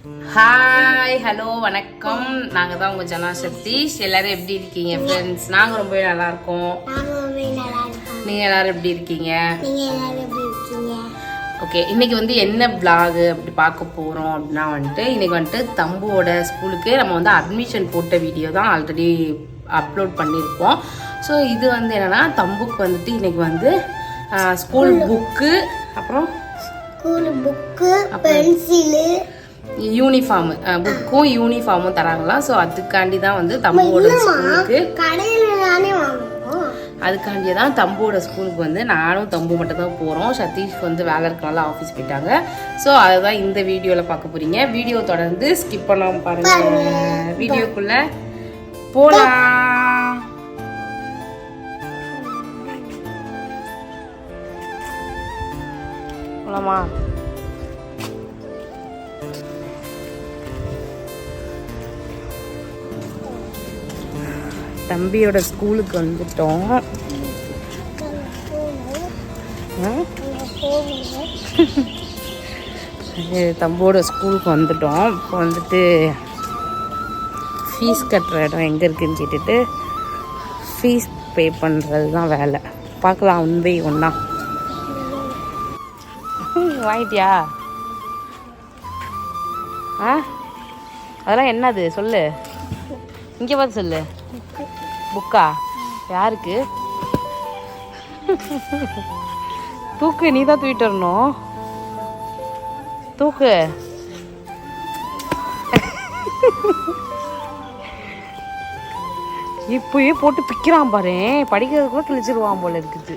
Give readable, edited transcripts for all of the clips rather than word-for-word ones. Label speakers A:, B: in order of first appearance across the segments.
A: Hi hello வணக்கம். நாங்கள் தான் உங்கள் ஜனா சதீஷ். எல்லாரும் எப்படி இருக்கீங்க ஃப்ரெண்ட்ஸ்? நாங்கள் ரொம்பவே நல்லா இருக்கோம். நீங்கள் எல்லாரும் எப்படி இருக்கீங்க? ஓகே, இன்னைக்கு வந்து என்ன விளாகு அப்படி பார்க்க போகிறோம் அப்படின்னா இன்னைக்கு தம்புவோட ஸ்கூலுக்கு நம்ம வந்து அட்மிஷன் போட்ட வீடியோ தான் ஆல்ரெடி அப்லோட் பண்ணியிருப்போம். ஸோ இது வந்து என்னென்னா தம்புக்கு இன்னைக்கு ஸ்கூல் புக்கு, அப்புறம்
B: ஸ்கூல் புக்கு, பென்சிலு,
A: யூனிஃபார்ம், புக்கும் யூனிஃபார்மும் தராங்களாம். ஸோ அதுக்காண்டி தான் தம்புவோட ஸ்கூலுக்கு அதுக்காண்டி தான் தம்புவோட ஸ்கூலுக்கு நானும் தம்பு மட்டும் தான் போகிறோம். சதீஷ் வேலை இருக்கனால ஆஃபீஸ் போயிட்டாங்க. ஸோ அதை தான் இந்த வீடியோவில் பார்க்க போகிறீங்க. வீடியோ தொடர்ந்து ஸ்கிப் பண்ணாமல் பாருங்கள். வீடியோக்குள்ளே போகலாம். போகலாமா? தம்பியோட ஸ்கூலுக்கு வந்துட்டோம். தம்பியோட ஸ்கூலுக்கு வந்துட்டோம். இப்போ ஃபீஸ் கட்டுற இடம் எங்கே இருக்குதுன்னு கேட்டுட்டு ஃபீஸ் பே பண்ணுறது தான் வேலை. பார்க்கலாம் ஒன்பை ஒன்றா. வாங்கிட்டியா? அதெல்லாம் என்னது சொல்லு, இங்கே பார்த்து சொல்லு. புக்கா? யாருக்கு? தூக்கு, நீ தான் தூக்கிட்டு வரணும். தூக்கு. இப்பயே போட்டு பிக்கிறான் பாரு. படிக்கிறதுக்குள்ள கிழிச்சிடுவான் போல இருக்குது.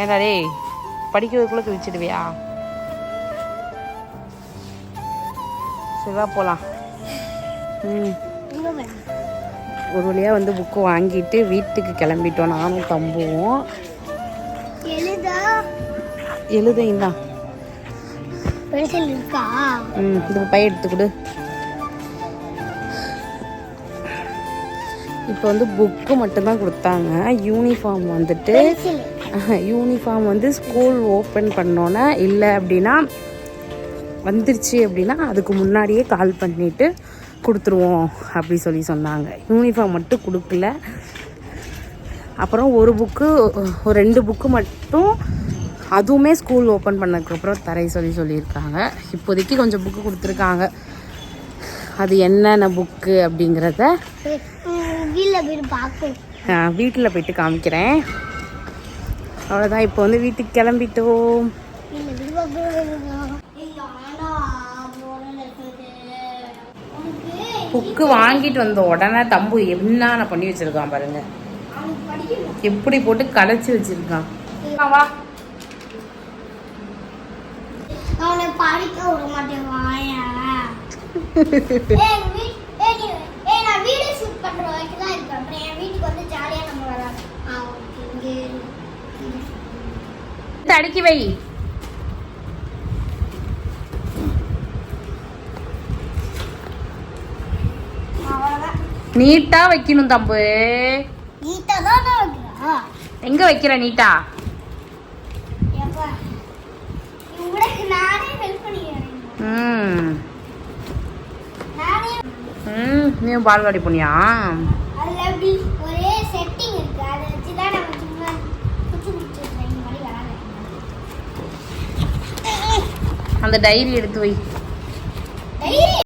A: ஏன்னா டேய், படிக்கிறதுக்குள்ள கிழிச்சிடுவியா? சரிவா போலாம். ஒரு வழியாக புக்கு வாங்கிட்டு வீட்டுக்கு கிளம்பிட்டோம். நானும் தம்புவோம். எழுதையும் தான் இந்த பைய எடுத்துக்கிடு. இப்போ புக்கு மட்டும்தான் கொடுத்தாங்க. யூனிஃபார்ம் ஸ்கூல் ஓப்பன் பண்ணோன்னே இல்லை அப்படின்னா வந்துருச்சு அப்படின்னா அதுக்கு முன்னாடியே கால் பண்ணிவிட்டு கொடுத்துருவோம் அப்படி சொன்னாங்க. யூனிஃபார்ம் மட்டும் கொடுக்கல. அப்புறம் ஒரு 2 புக்கு மட்டும் அதுவுமே ஸ்கூல் ஓப்பன் பண்ணதுக்கப்புறம் தரை சொல்லியிருக்காங்க. இப்போதைக்கு கொஞ்சம் புக்கு கொடுத்துருக்காங்க. அது என்னென்ன புக்கு அப்படிங்கிறத வீட்டில் போயிட்டு காமிக்கிறேன். அவ்வளோதான். இப்போ வீட்டுக்கு கிளம்பிட்டோம். புக்கு வாங்கிட்டு வந்த உடனே தம்பு என்ன பண்ணி வச்சிருக்கான் பாருங்க. எப்படி போட்டு கலைச்சி வச்சிருக்கான். வா,
B: அவனை படிக்க விட மாட்டேன். நான் வீடியோ ஷூட் பண்ற வரைக்கும் தான் இருக்கேன். அப்புறம் என் வீட்டுக்கு ஜாலியா நம்ம வரலாம்.
A: அடுக்கி வை. நீட்டா வைக்கணும் தம்பு.
B: நீட்டா தான் வைக்கிறா.
A: எங்க வைக்கிற நீட்டா?
B: உங்களுக்கு நானே ஹெல்ப் பண்ணிக்கிறேன்.
A: நீ பால்வாடி போனியா?
B: அதுல அப்படி ஒரே செட்டிங் இருக்கு. அதை வச்சு தான் நம்ம சும்மா குச்சி மாதிரி வராங்க.
A: அந்த டைரி எடுத்து வை.